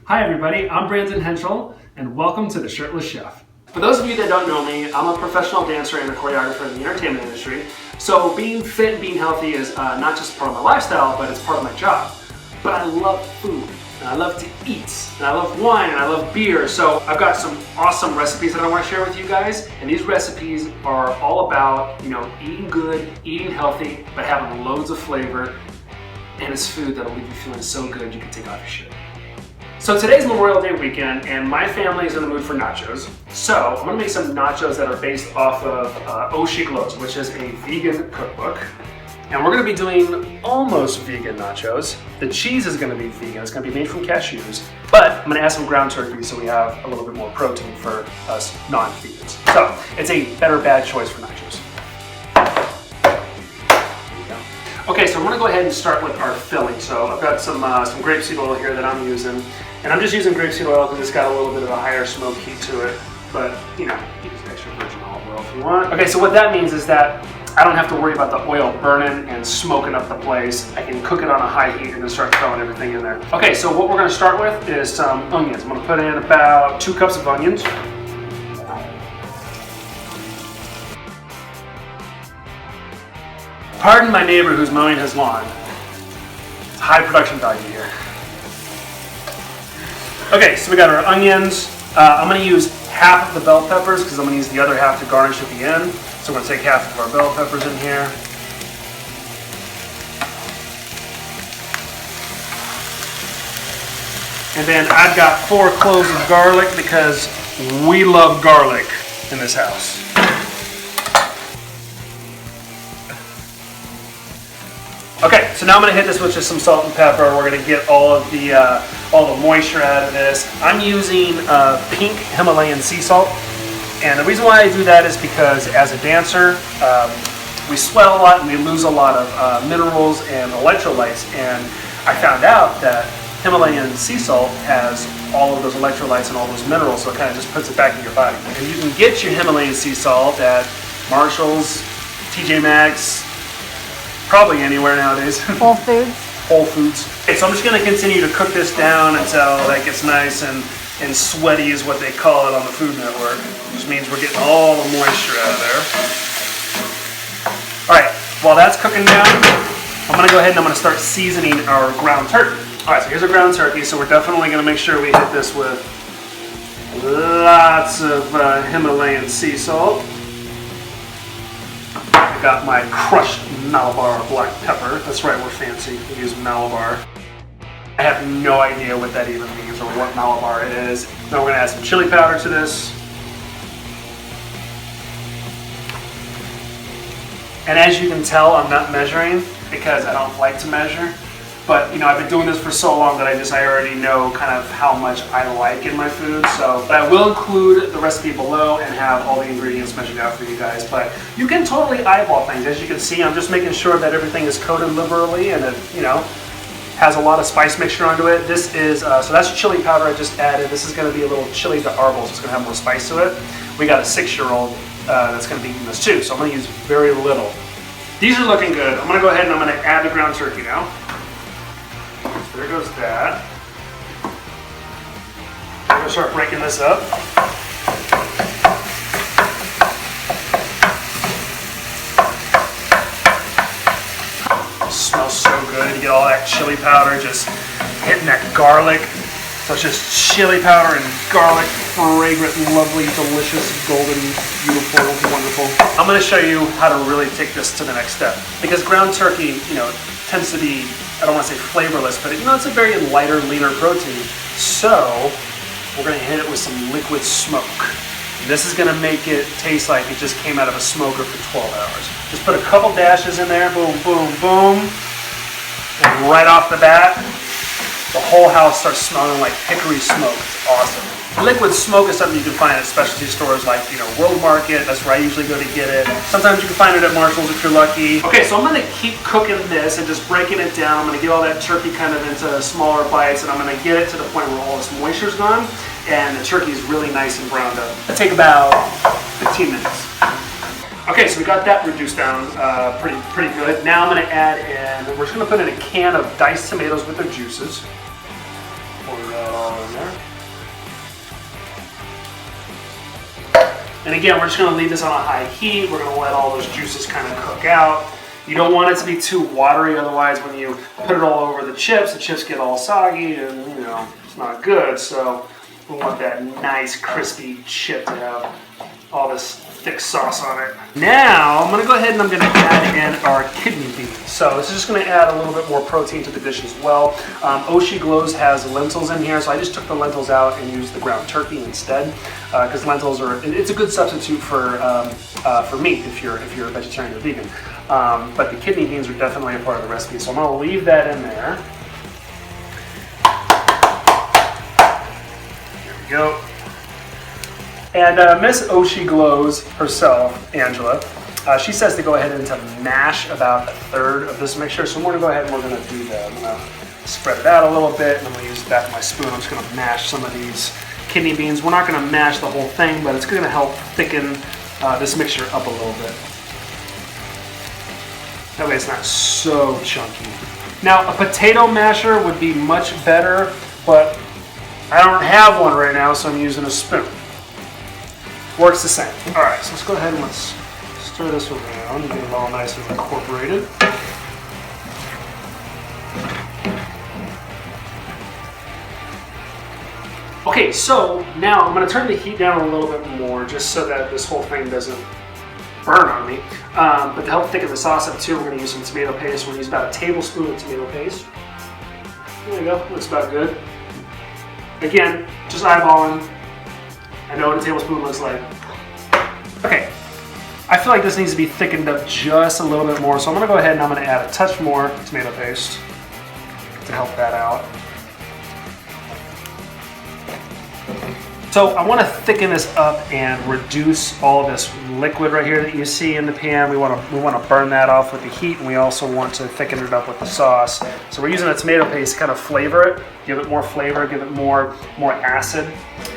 Hi everybody, I'm Brandon Henschel, and welcome to the Shirtless Chef. For those of you that don't know me, I'm a professional dancer and a choreographer in the entertainment industry. So being fit and being healthy is not just part of my lifestyle, but it's part of my job. But I love food, and I love to eat, and I love wine, and I love beer. So I've got some awesome recipes that I want to share with you guys. And these recipes are all about, eating good, eating healthy, but having loads of flavor. And it's food that'll leave you feeling so good you can take off your shirt. So today's Memorial Day weekend, and my family is in the mood for nachos. So I'm gonna make some nachos that are based off of YELLOS, which is a vegan cookbook. And we're gonna be doing almost vegan nachos. The cheese is gonna be vegan, it's gonna be made from cashews. But I'm gonna add some ground turkey so we have a little bit more protein for us non-vegans. So it's a better bad choice for nachos. Okay, so I'm gonna go ahead and start with our filling. So I've got some grapeseed oil here that I'm using. And I'm just using grapeseed oil because it's got a little bit of a higher smoke heat to it. But, you can use extra virgin olive oil if you want. Okay, so what that means is that I don't have to worry about the oil burning and smoking up the place. I can cook it on a high heat and then start throwing everything in there. Okay, so what we're gonna start with is some onions. I'm gonna put in about 2 cups of onions. Pardon my neighbor who's mowing his lawn. It's high production value here. Okay, so we got our onions. I'm going to use half of the bell peppers because I'm going to use the other half to garnish at the end. So we're going to take half of our bell peppers in here. And then I've got 4 cloves of garlic because we love garlic in this house. Okay, so now I'm going to hit this with just some salt and pepper. We're going to get all the moisture out of this. I'm using pink Himalayan sea salt. And the reason why I do that is because as a dancer, we sweat a lot and we lose a lot of minerals and electrolytes. And I found out that Himalayan sea salt has all of those electrolytes and all those minerals, so it kind of just puts it back in your body. And you can get your Himalayan sea salt at Marshall's, TJ Maxx, probably anywhere nowadays. Whole Foods. Whole Foods. Okay, so I'm just going to continue to cook this down until that gets nice and sweaty is what they call it on the Food Network. Which means we're getting all the moisture out of there. Alright, while that's cooking down, I'm going to go ahead and I'm going to start seasoning our ground turkey. Alright, so here's our ground turkey, so we're definitely going to make sure we hit this with lots of Himalayan sea salt. I got my crushed Malabar black pepper. That's right, we're fancy. We use Malabar. I have no idea what that even means or what Malabar it is. Now we're going to add some chili powder to this. And as you can tell, I'm not measuring because I don't like to measure. But I've been doing this for so long that I already know kind of how much I like in my food. But I will include the recipe below and have all the ingredients measured out for you guys. But you can totally eyeball things. As you can see, I'm just making sure that everything is coated liberally and it, has a lot of spice mixture onto it. This is, so that's chili powder I just added. This is gonna be a little chili to ARBOL, so it's gonna have more spice to it. We got a 6-year-old that's gonna be eating this too, so I'm gonna use very little. These are looking good. I'm gonna go ahead and I'm gonna add the ground turkey now. So there goes that. I'm gonna start breaking this up. Smells so good. You get all that chili powder just hitting that garlic. So it's just chili powder and garlic, fragrant, lovely, delicious, golden, beautiful, wonderful. I'm going to show you how to really take this to the next step. Because ground turkey, tends to be, I don't want to say flavorless, but it's a very lighter, leaner protein. So we're going to hit it with some liquid smoke. This is going to make it taste like it just came out of a smoker for 12 hours. Just put a couple dashes in there, boom, boom, boom. And right off the bat, the whole house starts smelling like hickory smoke. It's awesome. Liquid smoke is something you can find at specialty stores like, World Market. That's where I usually go to get it. Sometimes you can find it at Marshall's if you're lucky. Okay, so I'm going to keep cooking this and just breaking it down. I'm going to get all that turkey kind of into smaller bites, and I'm going to get it to the point where all this moisture's gone and the turkey is really nice and browned up. It'll take about 15 minutes. Okay, so we got that reduced down pretty good. Now I'm going to add in, we're just going to put in a can of diced tomatoes with their juices. Pour that all in there. And again, we're just gonna leave this on a high heat. We're gonna let all those juices kind of cook out. You don't want it to be too watery, otherwise when you put it all over the chips get all soggy and it's not good. So we want that nice crispy chip to have all this thick sauce on it. Now I'm gonna go ahead and I'm gonna add in our kidney beans. So this is just gonna add a little bit more protein to the dish as well. Oshi Glows has lentils in here, so I just took the lentils out and used the ground turkey instead, because lentils it's a good substitute for meat if you're a vegetarian or vegan. But the kidney beans are definitely a part of the recipe, so I'm gonna leave that in there. Here we go. And Miss Oshi Glows herself, Angela, she says to go ahead and to mash about 1/3 of this mixture. So we're gonna go ahead and we're gonna do that. I'm gonna spread it out a little bit, and I'm gonna use the back of my spoon. I'm just gonna mash some of these kidney beans. We're not gonna mash the whole thing, but it's gonna help thicken this mixture up a little bit. That way it's not so chunky. Now, a potato masher would be much better, but I don't have one right now, so I'm using a spoon. Works the same. All right, so let's go ahead and let's stir this around and get it all nice and incorporated. Okay, so now I'm gonna turn the heat down a little bit more just so that this whole thing doesn't burn on me. But to help thicken the sauce up too, we're gonna use some tomato paste. We're gonna use about a tablespoon of tomato paste. There we go, looks about good. Again, just eyeballing. I know what a tablespoon looks like. Okay, I feel like this needs to be thickened up just a little bit more, so I'm gonna go ahead and I'm gonna add a touch more tomato paste to help that out. So I want to thicken this up and reduce all of this liquid right here that you see in the pan. We want to burn that off with the heat, and we also want to thicken it up with the sauce. So we're using a tomato paste to kind of flavor it, give it more flavor, give it more acid.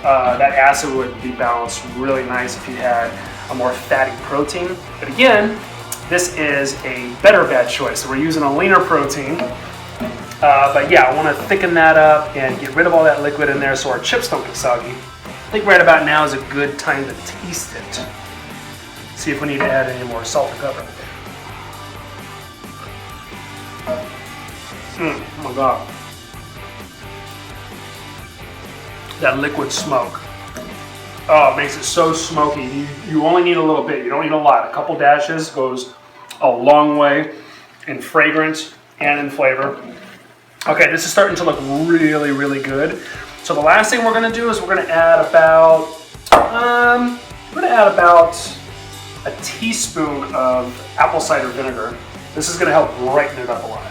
That acid would be balanced really nice if you had a more fatty protein. But again, this is a better batch choice. So we're using a leaner protein. But yeah, I want to thicken that up and get rid of all that liquid in there so our chips don't get soggy. I think right about now is a good time to taste it. See if we need to add any more salt or pepper. Oh my God. That liquid smoke. Oh, it makes it so smoky. You only need a little bit. You don't need a lot. A couple dashes goes a long way in fragrance and in flavor. Okay, this is starting to look really, really good. So the last thing we're gonna do is we're gonna add about a teaspoon of apple cider vinegar. This is gonna help brighten it up a lot.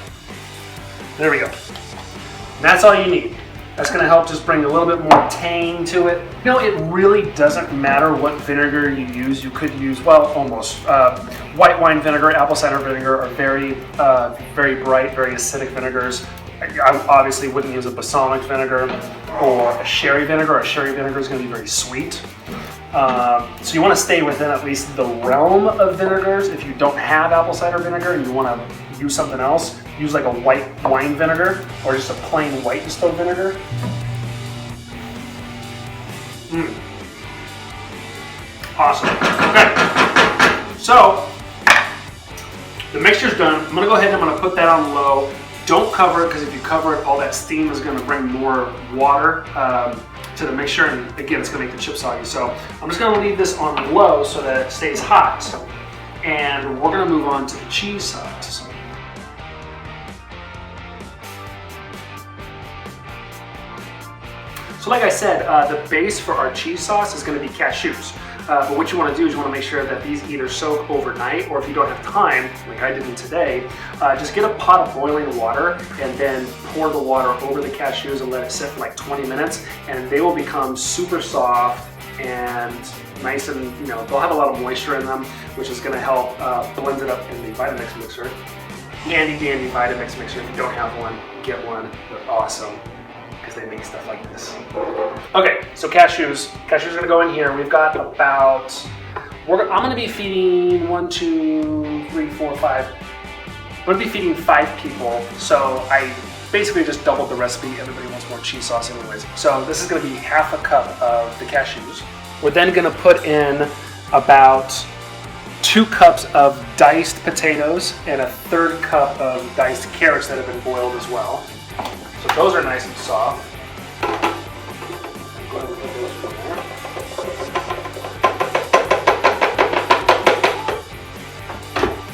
There we go. And that's all you need. That's gonna help just bring a little bit more tang to it. You know, it really doesn't matter what vinegar you use. You could use, well, almost. White wine vinegar, apple cider vinegar are very bright, very acidic vinegars. I obviously wouldn't use a balsamic vinegar or a sherry vinegar. A sherry vinegar is going to be very sweet. So you want to stay within at least the realm of vinegars. If you don't have apple cider vinegar and you want to use something else, use like a white wine vinegar or just a plain white distilled vinegar. Awesome. Okay. So the mixture's done. I'm going to go ahead and I'm going to put that on low. Don't cover it, because if you cover it, all that steam is going to bring more water to the mixture, and again, it's going to make the chips soggy. So I'm just going to leave this on low so that it stays hot, and we're going to move on to the cheese sauce. So like I said, the base for our cheese sauce is going to be cashews. But what you want to do is you want to make sure that these either soak overnight, or if you don't have time, like I did today, just get a pot of boiling water and then pour the water over the cashews and let it sit for like 20 minutes, and they will become super soft and nice, and they'll have a lot of moisture in them, which is going to help blend it up in the Vitamix mixer. Handy dandy Vitamix mixer. If you don't have one, get one. They're awesome, because they make stuff like this. Okay, so cashews. Cashews are gonna go in here. We've got about, I'm gonna be feeding 1, 2, 3, 4, 5. I'm gonna be feeding 5 people, so I basically just doubled the recipe. Everybody wants more cheese sauce anyways. So this is gonna be half a cup of the cashews. We're then gonna put in about 2 cups of diced potatoes and a 1/3 cup of diced carrots that have been boiled as well. So those are nice and soft. Go ahead and put those in there.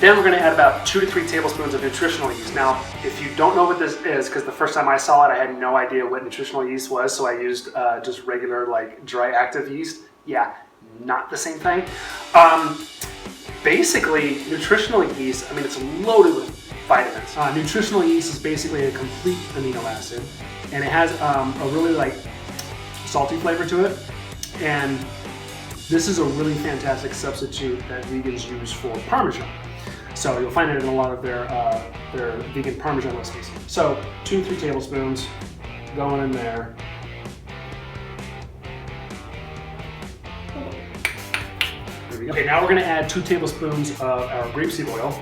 Then we're going to add about 2 to 3 tablespoons of nutritional yeast. Now, if you don't know what this is, because the first time I saw it, I had no idea what nutritional yeast was, so I used just regular, like, dry active yeast. Yeah, not the same thing. Basically, nutritional yeast, I mean, it's loaded with vitamins. Nutritional yeast is basically a complete amino acid, and it has a really, like, salty flavor to it, and this is a really fantastic substitute that vegans use for Parmesan. So you'll find it in a lot of their vegan Parmesan recipes. So 2 to 3 tablespoons going in there. There we go. Okay, now we're going to add 2 tablespoons of our grapeseed oil.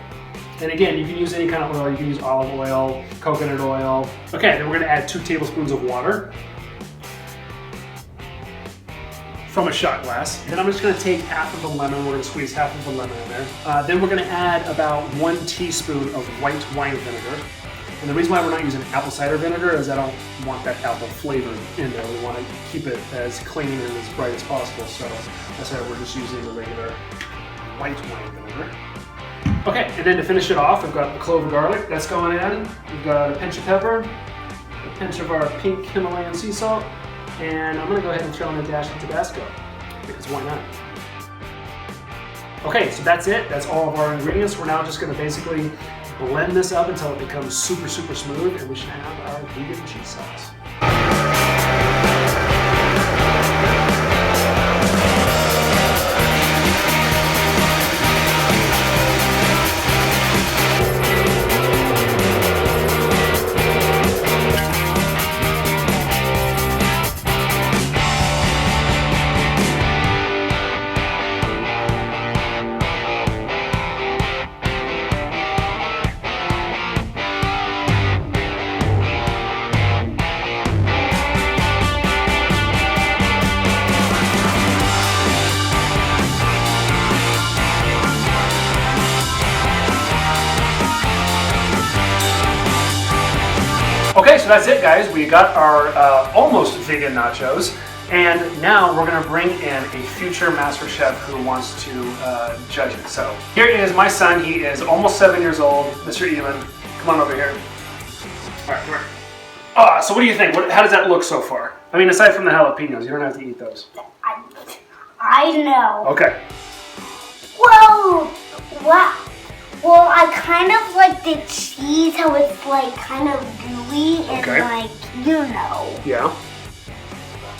And again, you can use any kind of oil. You can use olive oil, coconut oil. Okay, then we're going to add 2 tablespoons of water from a shot glass. Then I'm just going to take half of a lemon. We're going to squeeze half of a lemon in there. Then we're going to add about 1 teaspoon of white wine vinegar. And the reason why we're not using apple cider vinegar is I don't want that apple flavor in there. We want to keep it as clean and as bright as possible. So that's why we're just using the regular white wine vinegar. Okay, and then to finish it off, we've got the clove of garlic that's going in. We've got a pinch of pepper, a pinch of our pink Himalayan sea salt, and I'm going to go ahead and throw in a dash of Tabasco, because why not? Okay, so that's it. That's all of our ingredients. We're now just going to basically blend this up until it becomes super, super smooth, and we should have our vegan cheese sauce. Okay, so that's it, guys. We got our almost vegan nachos, and now we're gonna bring in a future master chef who wants to judge it. So here is my son. He is almost 7 years old, Mr. Elon. Come on over here. All right, come here. So what do you think? How does that look so far? I mean, aside from the jalapenos, you don't have to eat those. I know. Okay. Well, wow. Well, I kind of like the cheese, how it's like kind of gooey and like, you know. Yeah.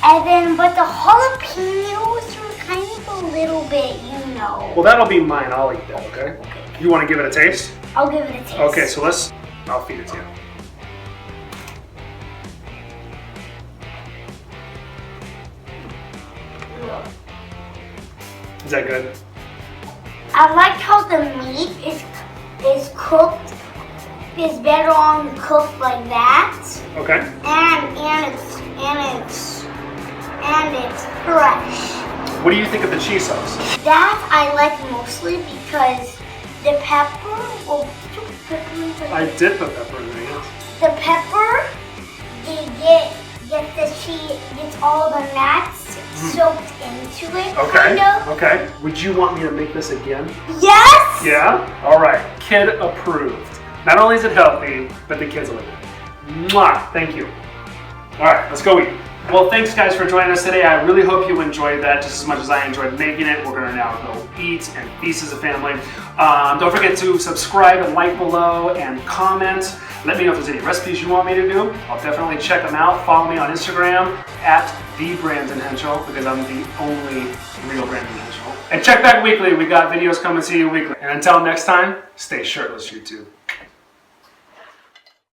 And then, but the jalapenos are kind of a little bit, you know. Well, that'll be mine. I'll eat that, okay? You want to give it a taste? I'll give it a taste. Okay, so I'll feed it to you. Is that good? I like how the meat is cooked, is better on cooked like that. Okay. And it's fresh. What do you think of the cheese sauce? That I like mostly because the pepper. Oh, did you put pepper in there? I did put pepper in there, yes. The pepper, get the cheese, gets all the nuts soaked into it. Okay. Kind of. Okay. Would you want me to make this again? Yes. Yeah. All right. Kid approved. Not only is it healthy, but the kids love it. Mwah. Thank you. All right. Let's go eat. Well, thanks guys for joining us today. I really hope you enjoyed that just as much as I enjoyed making it. We're gonna now go eat and feast as a family. Don't forget to subscribe and like below and comment. Let me know if there's any recipes you want me to do. I'll definitely check them out. Follow me on Instagram at @TheBrandonHenschel because I'm the only real Brandon Henschel. And check back weekly. We got videos coming to you weekly. And until next time, stay shirtless, YouTube.